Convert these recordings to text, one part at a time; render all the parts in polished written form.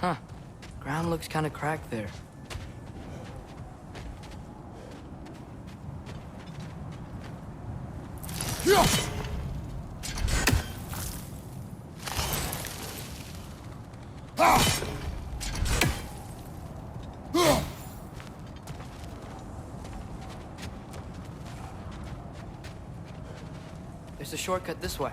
Huh. Ground looks kind of cracked there. There's a shortcut this way.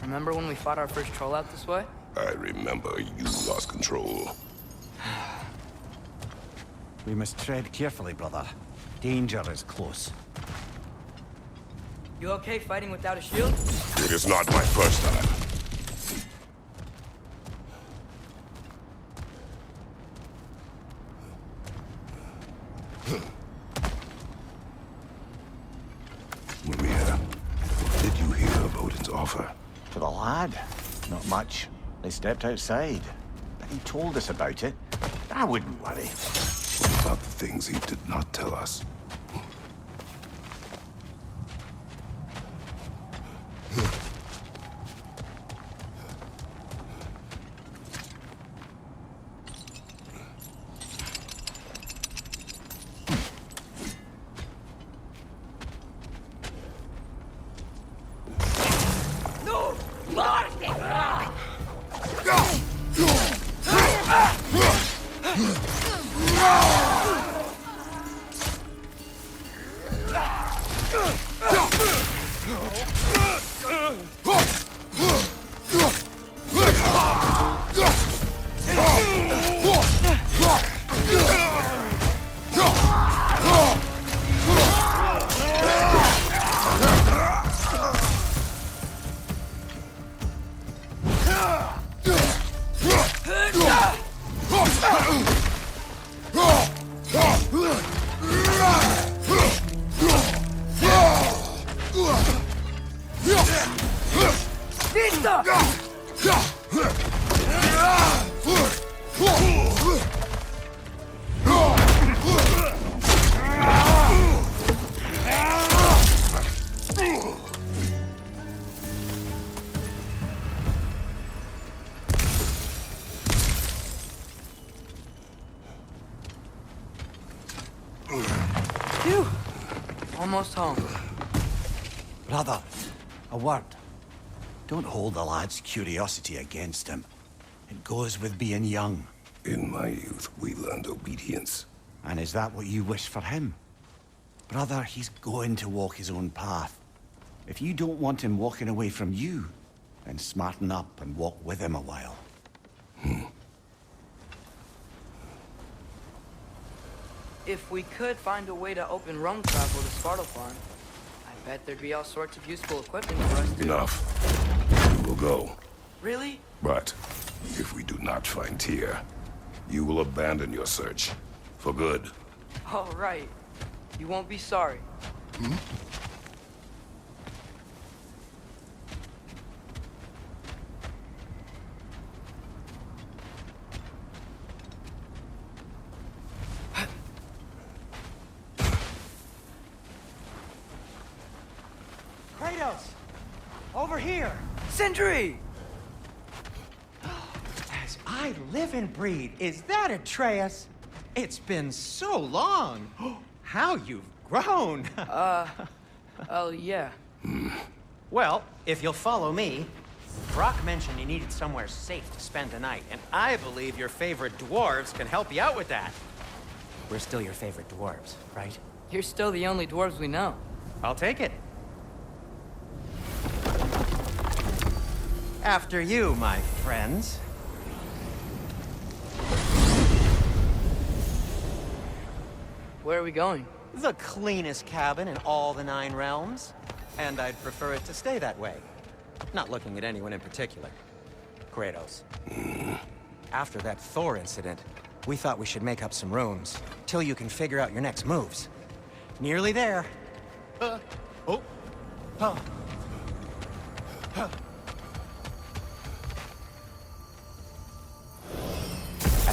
Remember when we fought our first troll out this way? I remember you lost control. We must tread carefully, brother. Danger is close. You okay fighting without a shield? It is not my first time. Maria, what did you hear of Odin's offer? To the lad? Not much. They stepped outside. But he told us about it. I wouldn't worry. About the things he did not tell us. Phew. Almost home. Brother, a word. Don't hold the lad's curiosity against him. It goes with being young. In my youth, we learned obedience. And is that what you wish for him? Brother, he's going to walk his own path. If you don't want him walking away from you, then smarten up and walk with him a while. If we could find a way to open roam travel to Svartalfheim, I bet there'd be all sorts of useful equipment for us to... Enough. We will go. Really? But if we do not find Tyr, you will abandon your search. For good. Oh, right. You won't be sorry. Kratos! Over here! Sindri! As I live and breathe, is that Atreus? It's been so long! How you've grown! Oh, yeah. Well, if you'll follow me, Brock mentioned you needed somewhere safe to spend the night, and I believe your favorite dwarves can help you out with that. We're still your favorite dwarves, right? You're still the only dwarves we know. I'll take it. After you, my friends. Where are we going? The cleanest cabin in all the 9 realms. And I'd prefer it to stay that way. Not looking at anyone in particular. Kratos. After that Thor incident, we thought we should make up some rooms, till you can figure out your next moves. Nearly there. As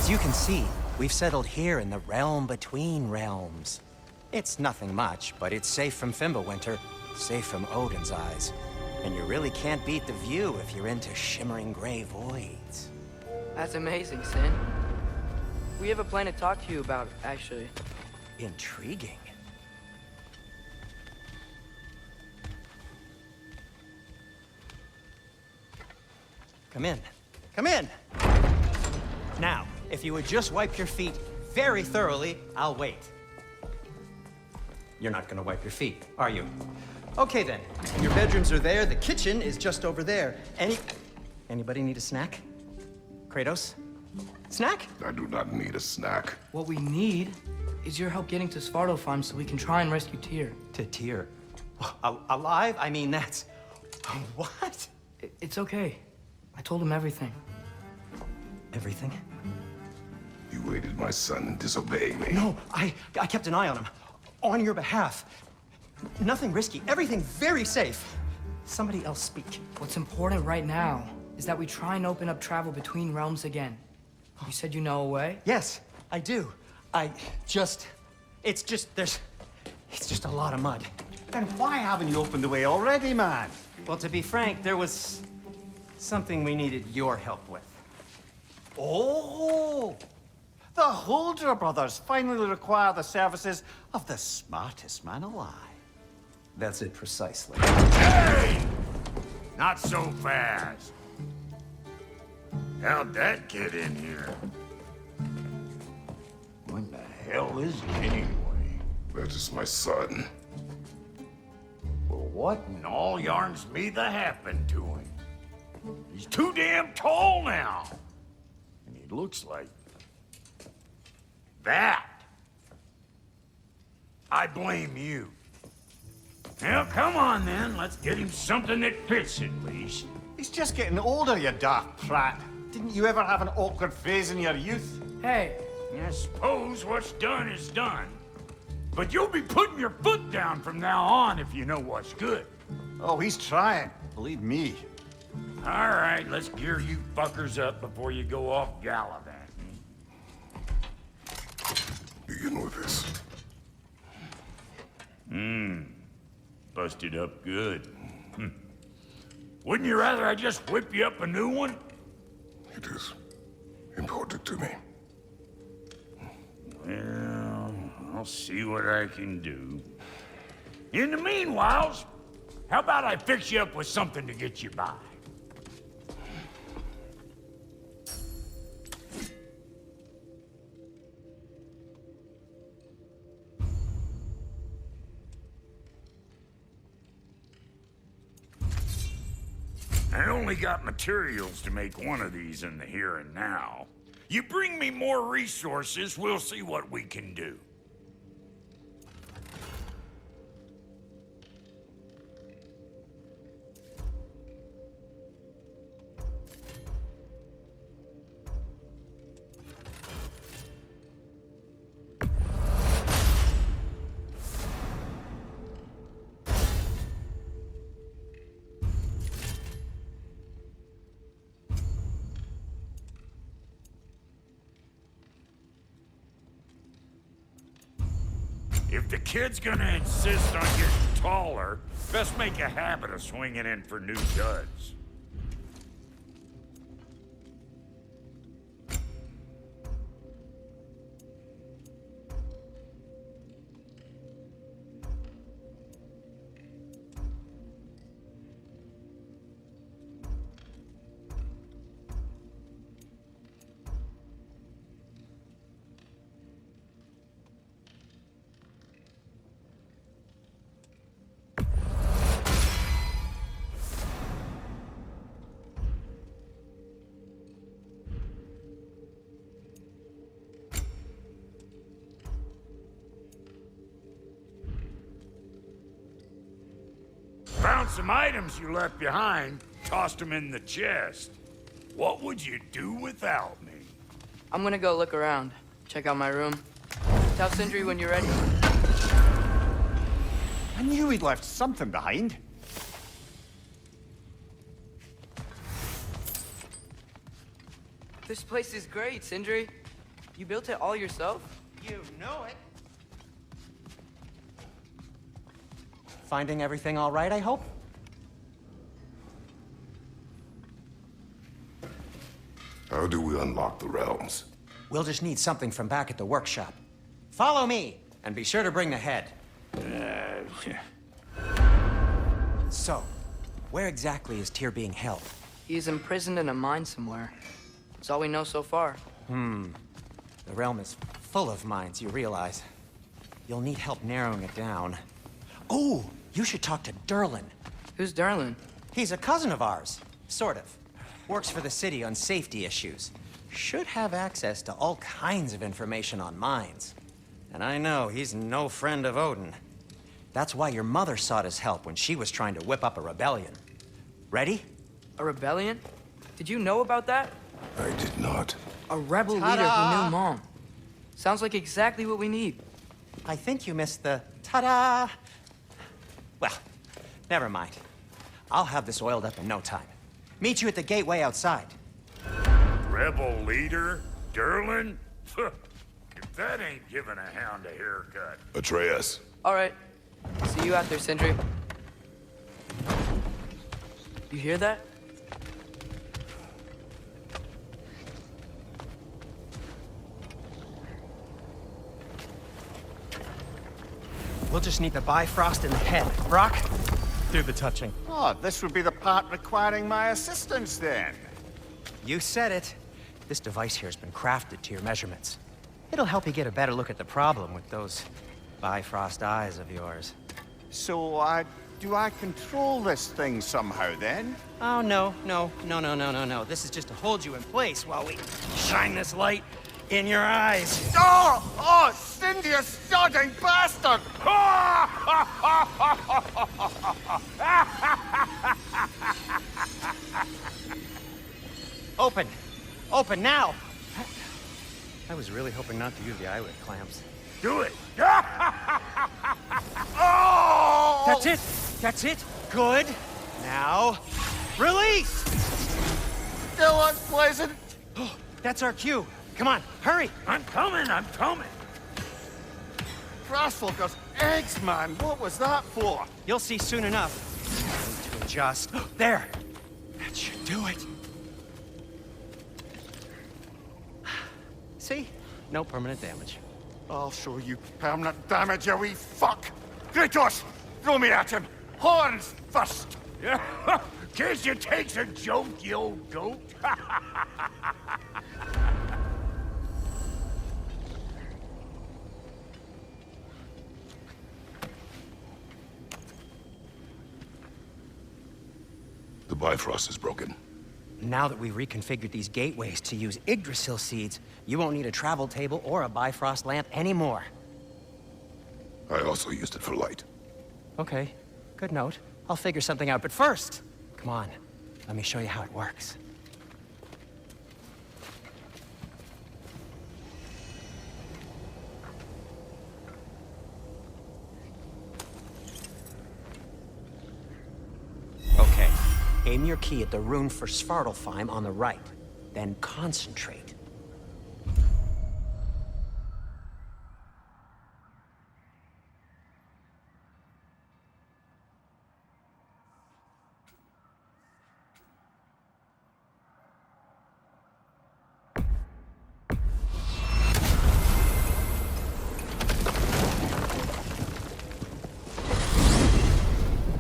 you can see, we've settled here in the realm between realms. It's nothing much, but it's safe from Fimbulwinter, safe from Odin's eyes. And you really can't beat the view if you're into shimmering gray voids. That's amazing, Sin. We have a plan to talk to you about, actually. Intriguing. Come in. Come in! Now, if you would just wipe your feet very thoroughly, I'll wait. You're not gonna wipe your feet, are you? Okay then. Your bedrooms are there, the kitchen is just over there. Anybody need a snack? Kratos? Snack? I do not need a snack. What we need is your help getting to Svartalfheim so we can try and rescue Tyr. To Tyr. Alive? I mean, that's... What? It's okay. I told him everything. Everything? You aided my son in disobeying me. No, I kept an eye on him. On your behalf. Nothing risky. Everything very safe. Somebody else speak. What's important right now is that we try and open up travel between realms again. You said you know a way? Yes, I do. It's just a lot of mud. Then why haven't you opened the way already, man? Well, to be frank, there was something we needed your help with. Oh! The Holder brothers finally require the services of the smartest man alive. That's it precisely. Hey! Not so fast. How'd that get in here? What the hell is he anyway? That is my son. Well, what in all yarns me the happened to him? He's too damn tall now. And he looks like... that. I blame you. Well, come on then. Let's get him something that fits at least. He's just getting older, you daft prat. Didn't you ever have an awkward phase in your youth? Hey, I suppose what's done is done. But you'll be putting your foot down from now on if you know what's good. Oh, he's trying. Believe me. All right, let's gear you fuckers up before you go off gallivanting. Begin with this. Busted up good. Wouldn't you rather I just whip you up a new one? It is important to me. Well, I'll see what I can do. In the meanwhile, how about I fix you up with something to get you by? I only got materials to make one of these in the here and now. You bring me more resources, we'll see what we can do. If the kid's gonna insist on getting taller, best make a habit of swinging in for new duds. Found some items you left behind, tossed them in the chest. What would you do without me? I'm gonna go look around. Check out my room. Tell Sindri when you're ready. I knew we'd left something behind. This place is great, Sindri. You built it all yourself? You know it. Finding everything all right, I hope? How do we unlock the realms? We'll just need something from back at the workshop. Follow me, and be sure to bring the head. So, where exactly is Tyr being held? He's imprisoned in a mine somewhere. That's all we know so far. The realm is full of mines, you realize. You'll need help narrowing it down. Oh, you should talk to Durlin. Who's Darlin? He's a cousin of ours, sort of. Works for the city on safety issues. Should have access to all kinds of information on mines. And I know he's no friend of Odin. That's why your mother sought his help when she was trying to whip up a rebellion. Ready? A rebellion? Did you know about that? I did not. A rebel leader Ta-da! who knew Mom. Sounds like exactly what we need. I think you missed the ta-da. Well, never mind. I'll have this oiled up in no time. Meet you at the gateway outside. Rebel leader? Durlin? If that ain't giving a hound a haircut. Atreus. All right. See you out there, Sindri. You hear that? We'll just need the Bifrost in the head. Brock, do the touching. Oh, this would be the part requiring my assistance then. You said it. This device here has been crafted to your measurements. It'll help you get a better look at the problem with those Bifrost eyes of yours. So, do I control this thing somehow then? Oh, no. This is just to hold you in place while we shine this light in your eyes. Oh, Cindy, you sodding bastard! Open! Open now! I was really hoping not to use the eyelid clamps. Do it! Oh! That's it! That's it! Good! Now, release! Still unpleasant. That's our cue. Come on, hurry! I'm coming! Grassfuckers, eggs, man. What was that for? You'll see soon enough. I need to adjust. There! That should do it. See? No permanent damage. I'll show you permanent damage, you wee fuck. Kratos, throw me at him. Horns first. Yeah, case you takes a joke, you old goat. The Bifrost is broken. Now that we've reconfigured these gateways to use Yggdrasil seeds, you won't need a travel table or a Bifrost lamp anymore. I also used it for light. Okay, good note. I'll figure something out, but first, come on, let me show you how it works. Okay, aim your key at the rune for Svartalfheim on the right, then concentrate.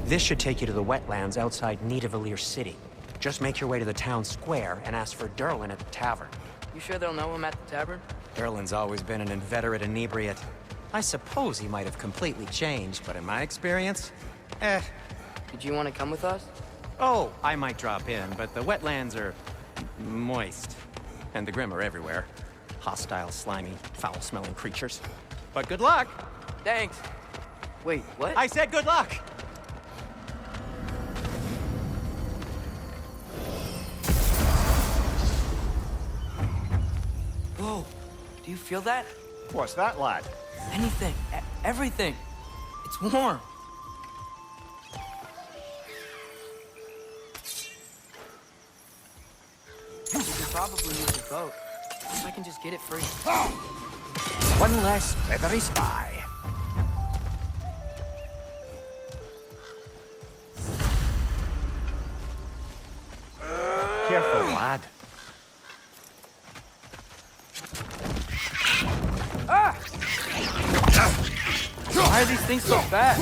This should take you to the wetlands outside Nidavellir City. Just make your way to the town square and ask for Durlin at the tavern. You sure they'll know him at the tavern? Durlin's always been an inveterate inebriate. I suppose he might have completely changed, but in my experience, Did you want to come with us? Oh, I might drop in, but the wetlands are moist. And the Grim are everywhere. Hostile, slimy, foul-smelling creatures. But good luck! Thanks. Wait, what? I said good luck! Whoa, do you feel that? What's that, lad? Anything, everything. It's warm. We could probably use a boat. If I can just get it free. One less feathery spy. Careful, lad. Ah! Why are these things so fast?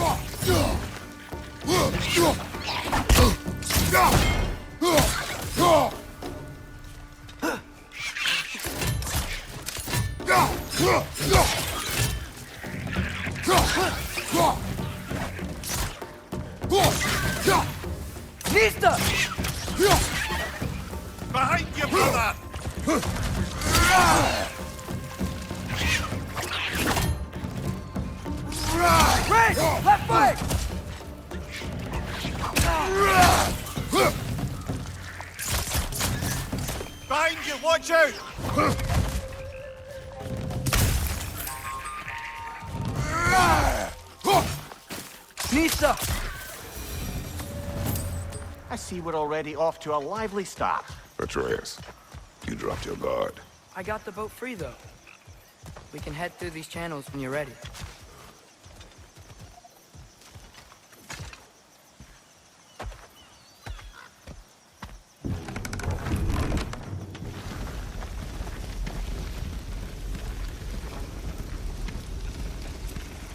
Nista! Behind you, brother! Right! Left foot! Behind you, watch out! Nista! I see we're already off to a lively start. Atreus, you dropped your guard. I got the boat free, though. We can head through these channels when you're ready.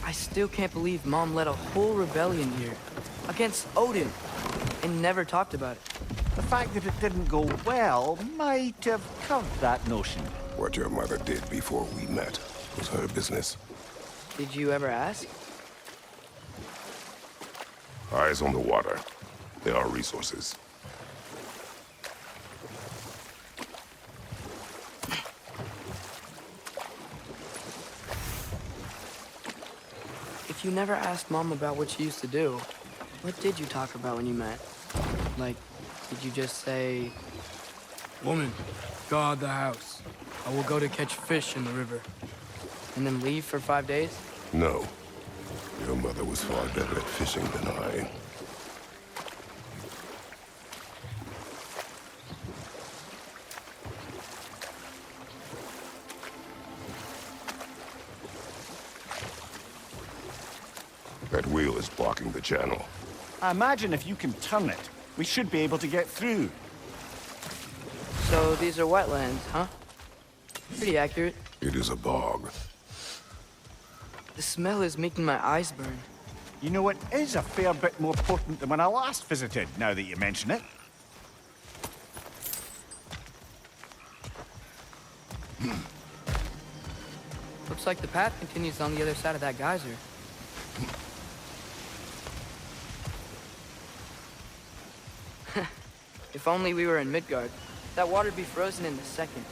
I still can't believe Mom led a whole rebellion here. Against Odin. And never talked about it. The fact that it didn't go well might have curved that notion. What your mother did before we met was her business. Did you ever ask? Eyes on the water. There are resources. If you never asked Mom about what she used to do, what did you talk about when you met? Like, did you just say... Woman, guard the house. I will go to catch fish in the river. And then leave for 5 days? No. Your mother was far better at fishing than I. That wheel is blocking the channel. I imagine if you can turn it, we should be able to get through. So these are wetlands, huh? Pretty accurate. It is a bog. The smell is making my eyes burn. You know, it is a fair bit more potent than when I last visited, now that you mention it. Looks like the path continues on the other side of that geyser. If only we were in Midgard. That water'd be frozen in a second.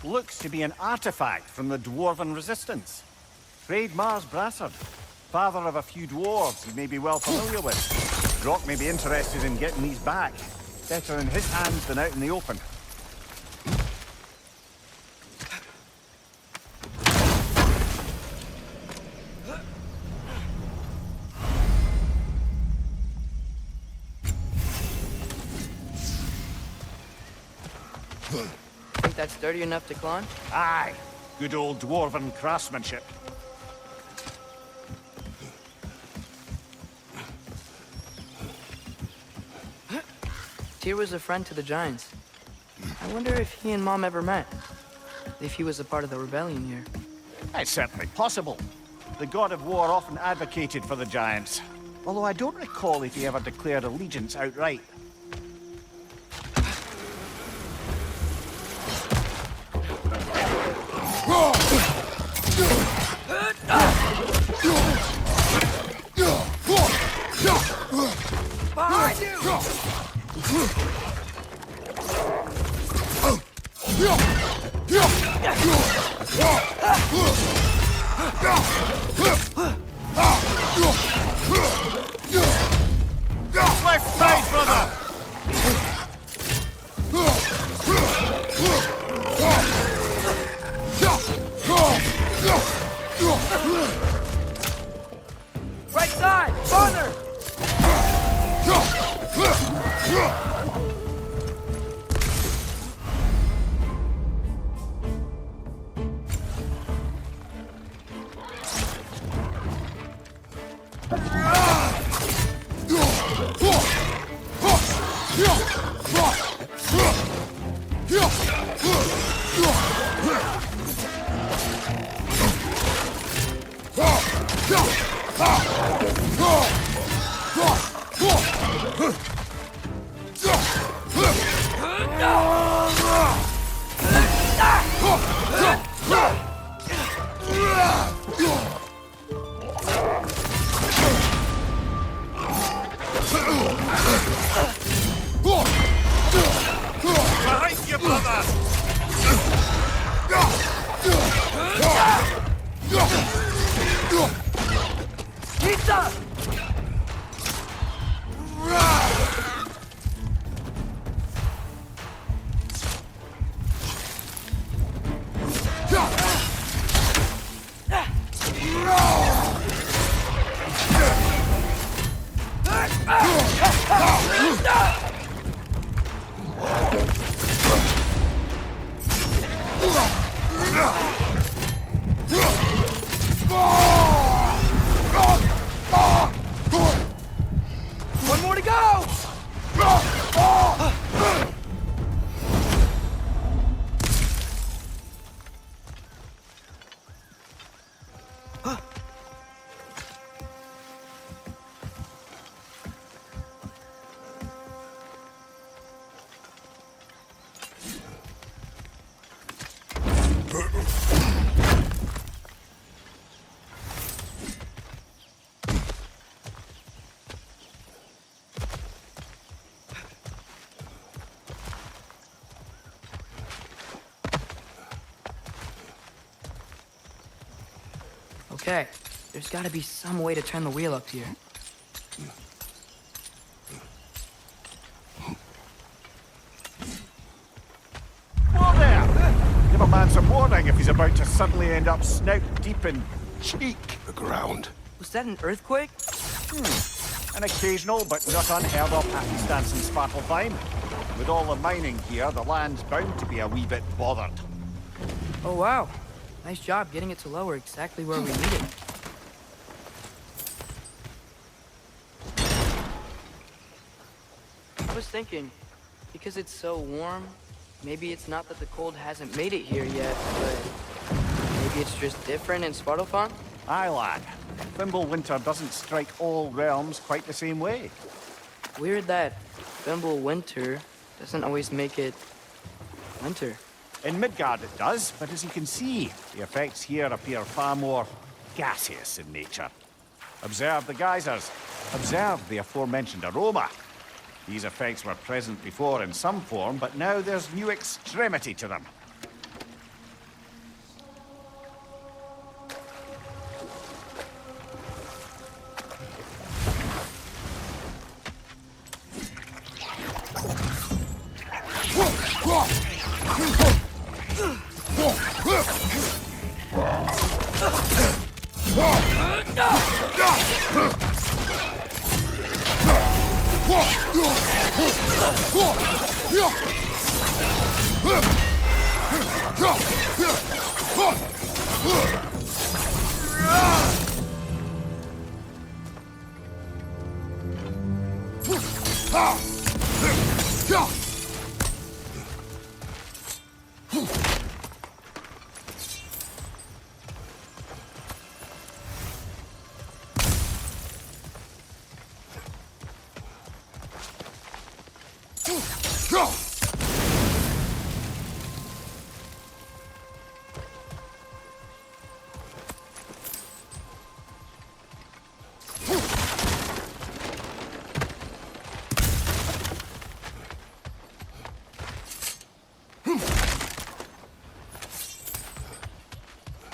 Looks to be an artifact from the Dwarven Resistance. Trade Mars Brassard, father of a few dwarves you may be well familiar with. Brock may be interested in getting these back. Better in his hands than out in the open. Think that's sturdy enough to climb? Aye. Good old dwarven craftsmanship. Tyr was a friend to the Giants. I wonder if he and Mom ever met. If he was a part of the rebellion here. It's certainly possible. The god of war often advocated for the Giants. Although I don't recall if he ever declared allegiance outright. Behind you! Left side, brother! Right side! Farther! Behind you, brother! Pizza! One more to go! Okay, there's gotta be some way to turn the wheel up here. Whoa there! Give a man some warning if he's about to suddenly end up snout deep in cheek. The ground. Was that an earthquake? An occasional but not unheard of happenstance in Svartalfheim. With all the mining here, the land's bound to be a wee bit bothered. Oh wow. Nice job getting it to lower exactly where we need it. I was thinking, because it's so warm, maybe it's not that the cold hasn't made it here yet, but maybe it's just different in Svartalfheim? Aye, lad. Winter doesn't strike all realms quite the same way. Weird that Winter doesn't always make it winter. In Midgard it does, but as you can see, the effects here appear far more gaseous in nature. Observe the geysers. Observe the aforementioned aroma. These effects were present before in some form, but now there's new extremity to them.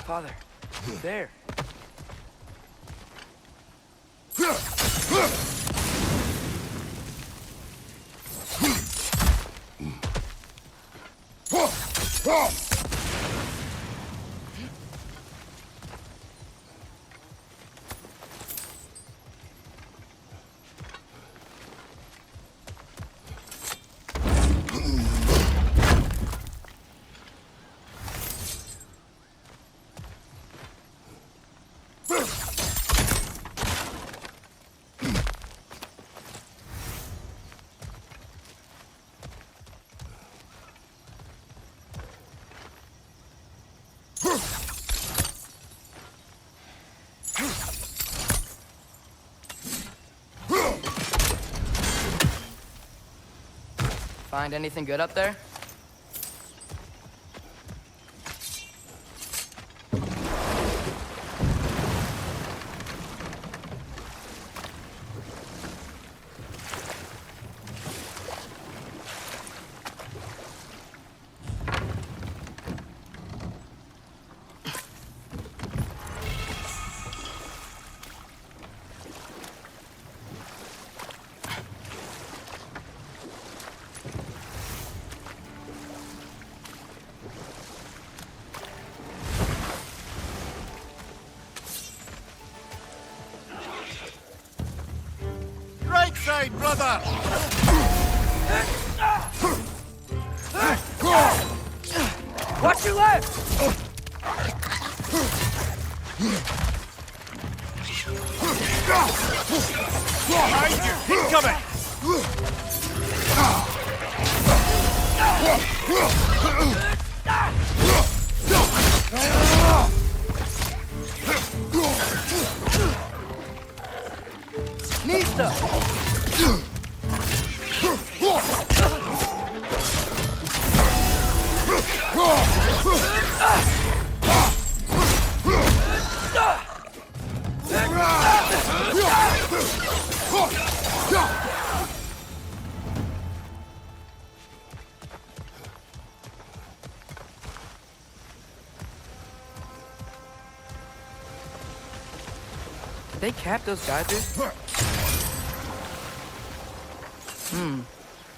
Father, there. Find anything good up there? Right side, brother! Watch your left! Behind you! Incoming! Nista! Did they cap those geysers?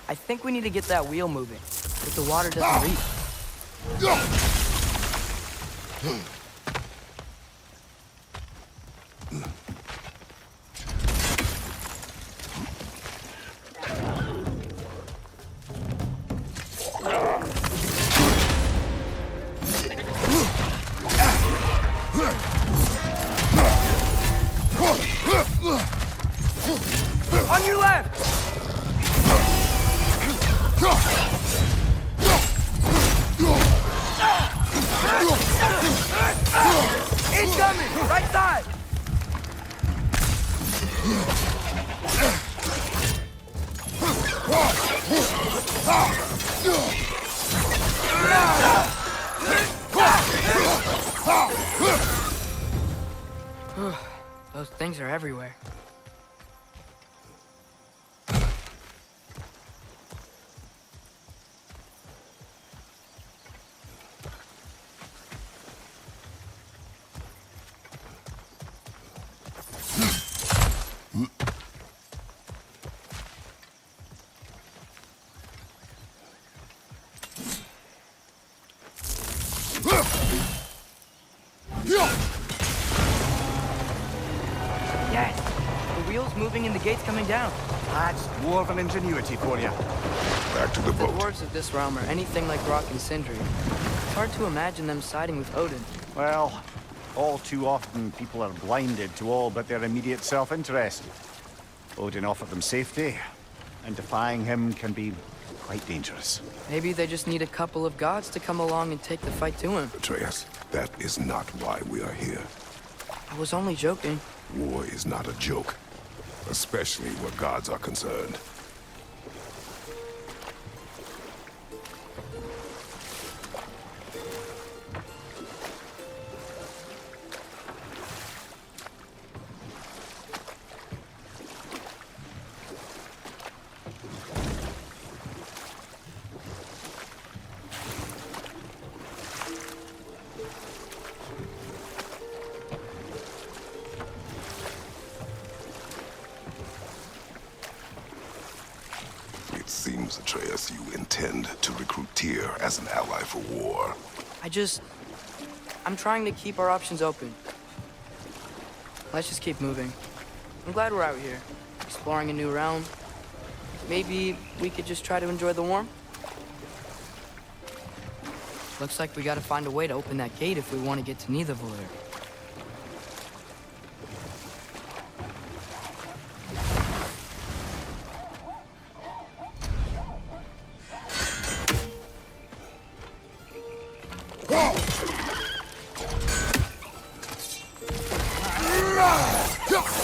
I think we need to get that wheel moving, if the water doesn't reach. On your left! Incoming! Right side! Those things are everywhere. Yes! moving and the gate's coming down. That's dwarven ingenuity for you. Back to the The boat. dwarves of this realm are anything like Rock and Sindri. It's hard to imagine them siding with Odin. Well, all too often people are blinded to all but their immediate self-interest. Odin offered them safety, and defying him can be quite dangerous. Maybe they just need a couple of gods to come along and take the fight to him. Atreus, that is not why we are here. I was only joking. War is not a joke, especially where gods are concerned. It seems, Atreus, you intend to recruit Tyr as an ally for war. I'm trying to keep our options open. Let's just keep moving. I'm glad we're out here, exploring a new realm. Maybe we could just try to enjoy the warmth? Looks like we gotta find a way to open that gate if we want to get to Nidavellir.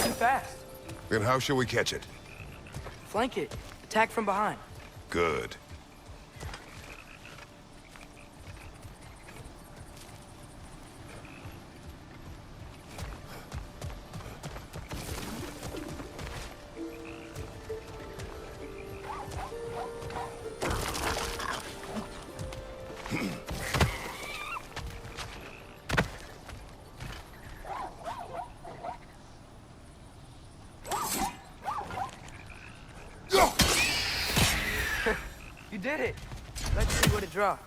Too fast. Then how shall we catch it? Flank it. Attack from behind. Good. You did it. Let's see what it draws.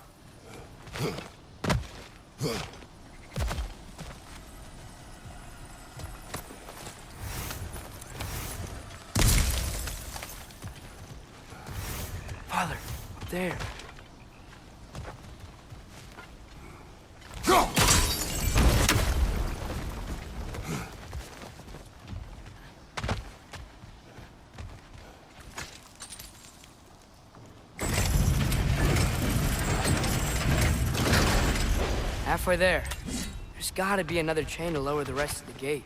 Father, up there. Halfway there. There's gotta be another chain to lower the rest of the gate.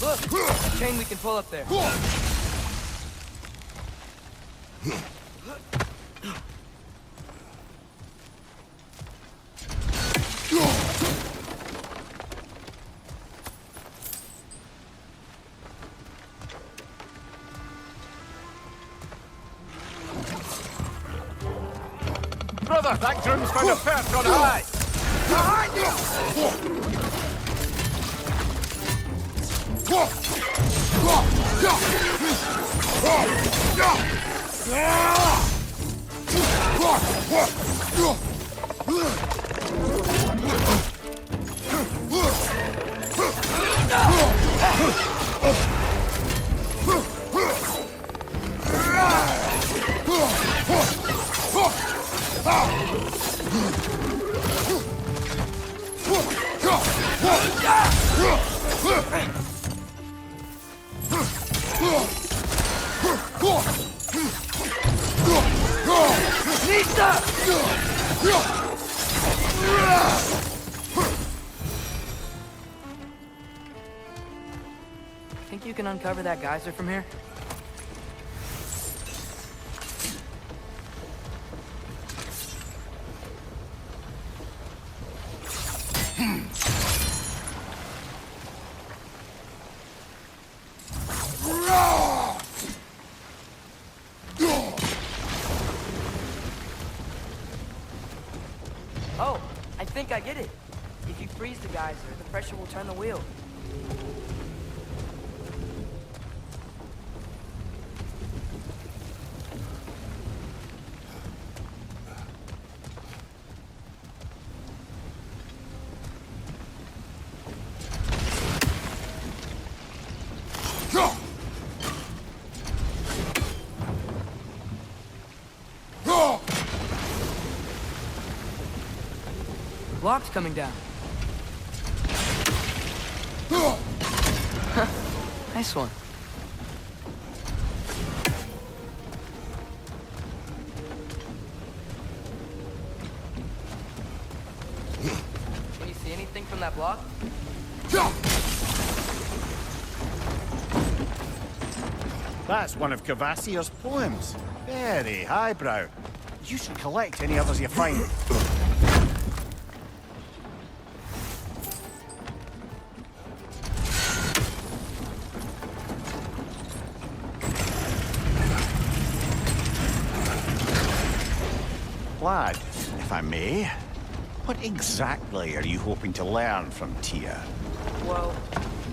Look! A chain we can pull up there. Brother, that groom's found a perch on high! Behind you! Think you can uncover that geyser from here? Oh, I think I get it. If you freeze the geyser, the pressure will turn the wheel. blocks coming down. Nice one. Can you see anything from that block? That's one of Cavassier's poems. Very highbrow. You should collect any others you find. Lad, if I may, what exactly are you hoping to learn from Tyr? Well,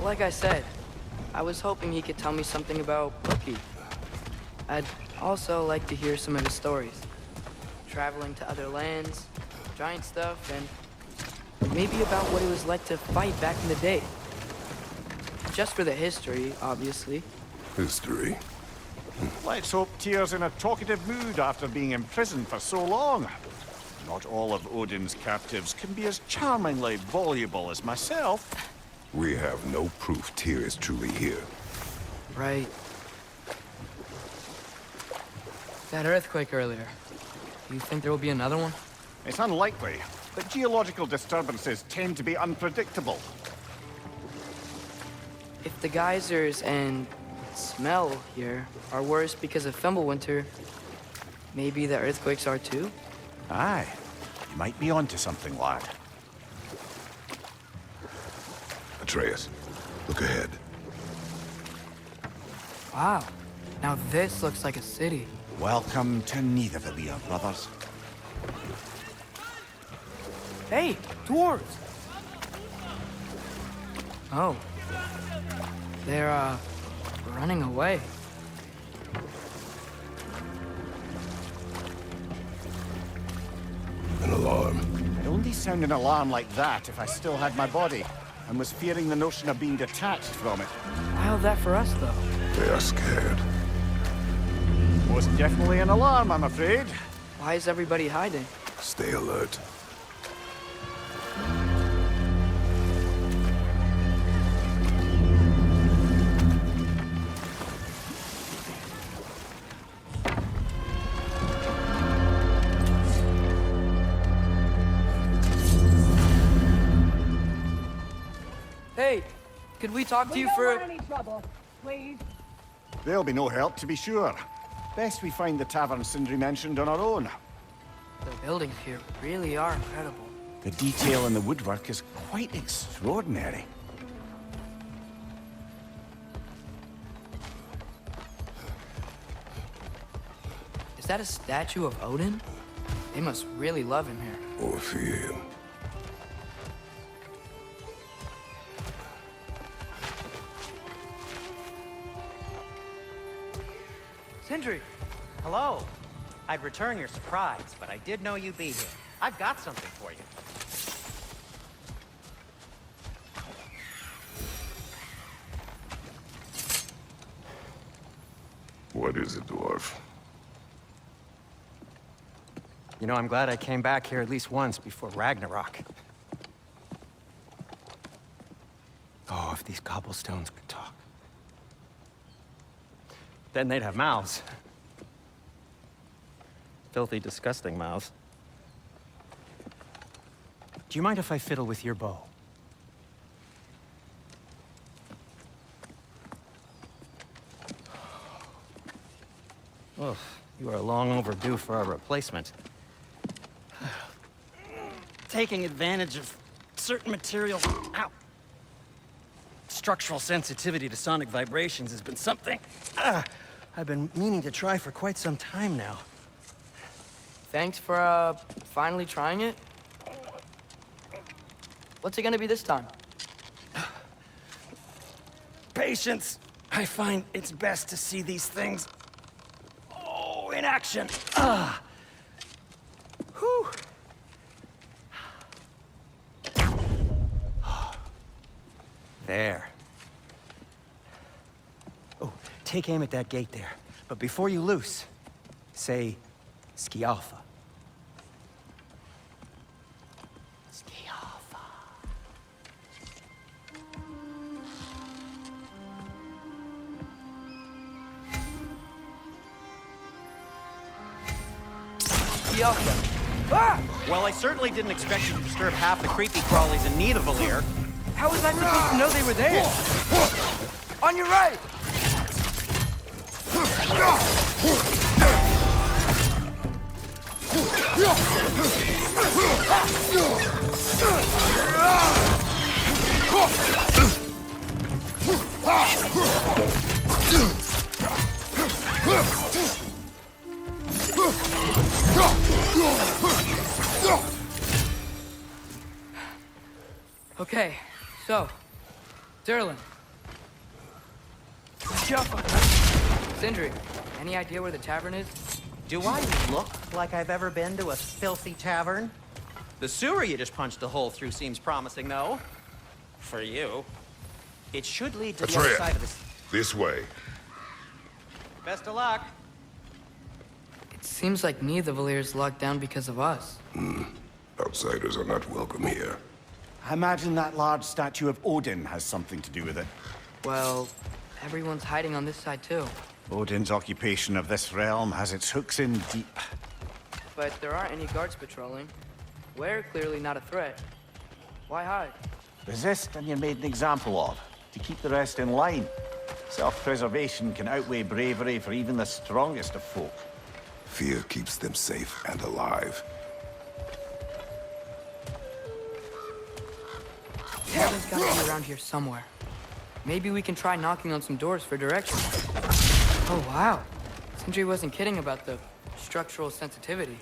like I said, I was hoping he could tell me something about Rookie. I'd also like to hear some of his stories. Traveling to other lands, giant stuff, and maybe about what it was like to fight back in the day. Just for the history, obviously. History. Let's hope Tyr's in a talkative mood after being imprisoned for so long. Not all of Odin's captives can be as charmingly voluble as myself. We have no proof Tyr is truly here. Right. That earthquake earlier. Do you think there will be another one? It's unlikely, but geological disturbances tend to be unpredictable. If the geysers and smell here are worse because of Fimbulwinter, maybe the earthquakes are too? Aye, you might be onto something, lad. Atreus, look ahead. Wow. Now this looks like a city. Welcome to Nidavellir, brothers. Hey, dwarves! Oh. They're, running away. An alarm. I'd only sound an alarm like that if I still had my body, and was fearing the notion of being detached from it. Why held that for us, though? They are scared. Was definitely an alarm, I'm afraid. Why is everybody hiding? Stay alert. Hey, could we talk to you for... We don't want any trouble, please. There'll be no help, to be sure. Best we find the tavern Sindri mentioned on our own. The buildings here really are incredible. The detail in the woodwork is quite extraordinary. Is that a statue of Odin? They must really love him here. Or fear him. Sindri! Hello. I'd return your surprise, but I did know you'd be here. I've got something for you. What is it, dwarf? You know, I'm glad I came back here at least once before Ragnarok. Oh, if these cobblestones could talk. Then they'd have mouths. Filthy, disgusting mouths. Do you mind if I fiddle with your bow? Oh, you are long overdue for a replacement. Taking advantage of certain materials. Ow! Structural sensitivity to sonic vibrations has been something I've been meaning to try for quite some time now. Thanks for, finally trying it. What's it gonna be this time? Patience. I find it's best to see these things, in action. Whew. There. Oh, take aim at that gate there. But before you loose, say, Ski Alpha. Ski Alpha. Well, I certainly didn't expect you to disturb half the creepy crawlies in need of a lair. How was I supposed to know they were there? On your right! Okay, so, Derlin. Sindri, any idea where the tavern is? Do I look like I've ever been to a filthy tavern? The sewer you just punched a hole through seems promising, though. For you. It should lead to the other side of this. This way. Best of luck. It seems like neither Valyr's locked down because of us. Outsiders are not welcome here. I imagine that large statue of Odin has something to do with it. Well, everyone's hiding on this side too. Odin's occupation of this realm has its hooks in deep. But there aren't any guards patrolling. We're clearly not a threat. Why hide? Resist and you're made an example of, to keep the rest in line. Self-preservation can outweigh bravery for even the strongest of folk. Fear keeps them safe and alive. Tavern's gotta be around here somewhere. Maybe we can try knocking on some doors for directions. Oh, wow. Sindri wasn't kidding about the structural sensitivity.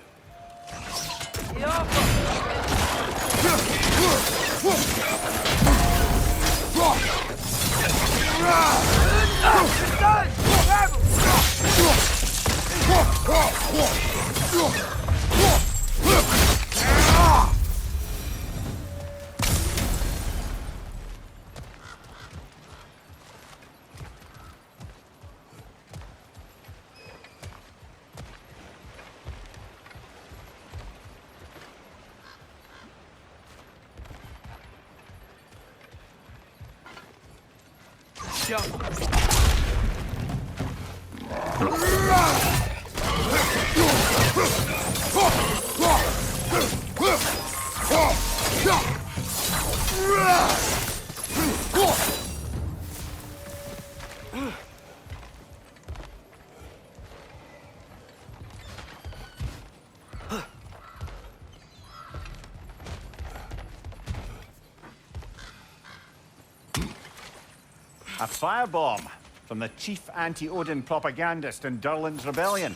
A firebomb from the chief anti-Odin propagandist in Durlin's rebellion.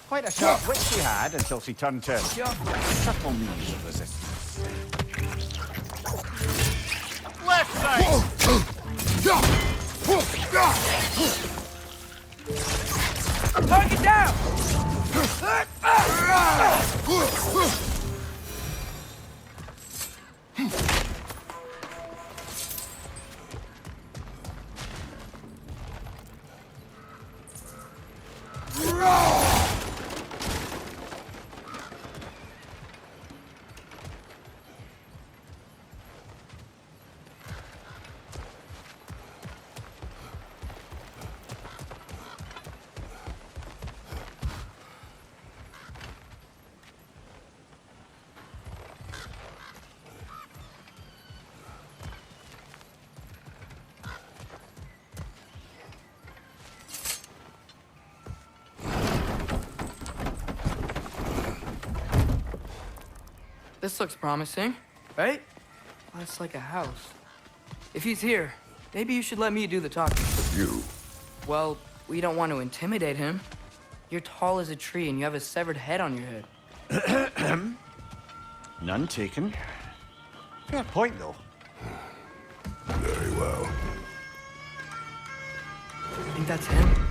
Quite a sharp wit she had until she turned to subtle means of resistance. Left side! Target down! This looks promising, right? Well, it's like a house. If he's here, maybe you should let me do the talking. You? Well, we don't want to intimidate him. You're tall as a tree and you have a severed head on your head. None taken. Fair point, though. Very well. I think that's him.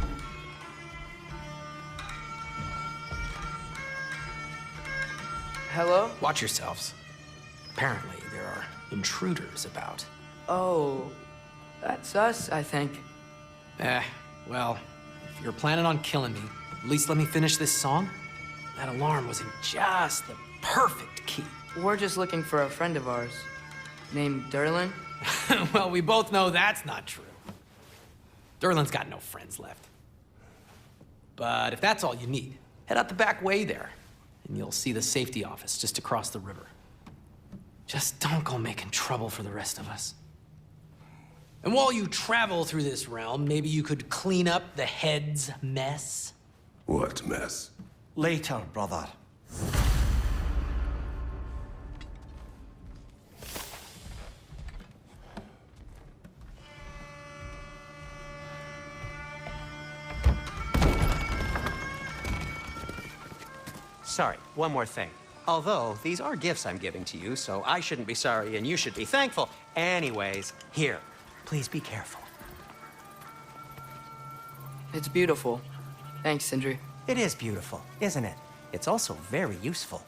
Hello? Watch yourselves. Apparently, there are intruders about. Oh, that's us, I think. Well, if you're planning on killing me, at least let me finish this song. That alarm was in just the perfect key. We're just looking for a friend of ours named Derlin. Well, we both know that's not true. Derlin's got no friends left. But if that's all you need, head out the back way there. and you'll see the safety office just across the river. Just don't go making trouble for the rest of us. And while you travel through this realm, maybe you could clean up the head's mess? What mess? Later, brother. Sorry, one more thing. Although, these are gifts I'm giving to you, so I shouldn't be sorry and you should be thankful. Anyways, here, please be careful. It's beautiful. Thanks, Sindri. It is beautiful, isn't it? It's also very useful.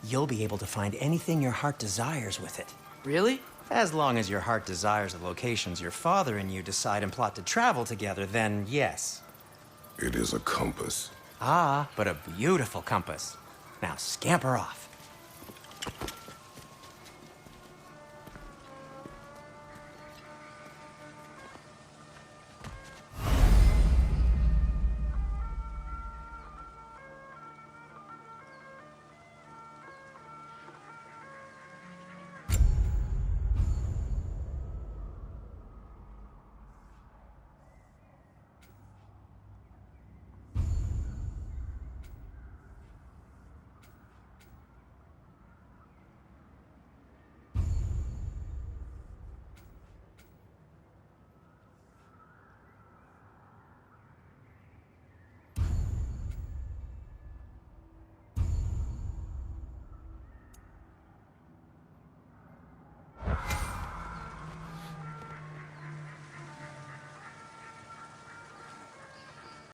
You'll be able to find anything your heart desires with it. Really? As long as your heart desires the locations your father and you decide and plot to travel together, then yes. It is a compass. Ah, but a beautiful compass. Now scamper off.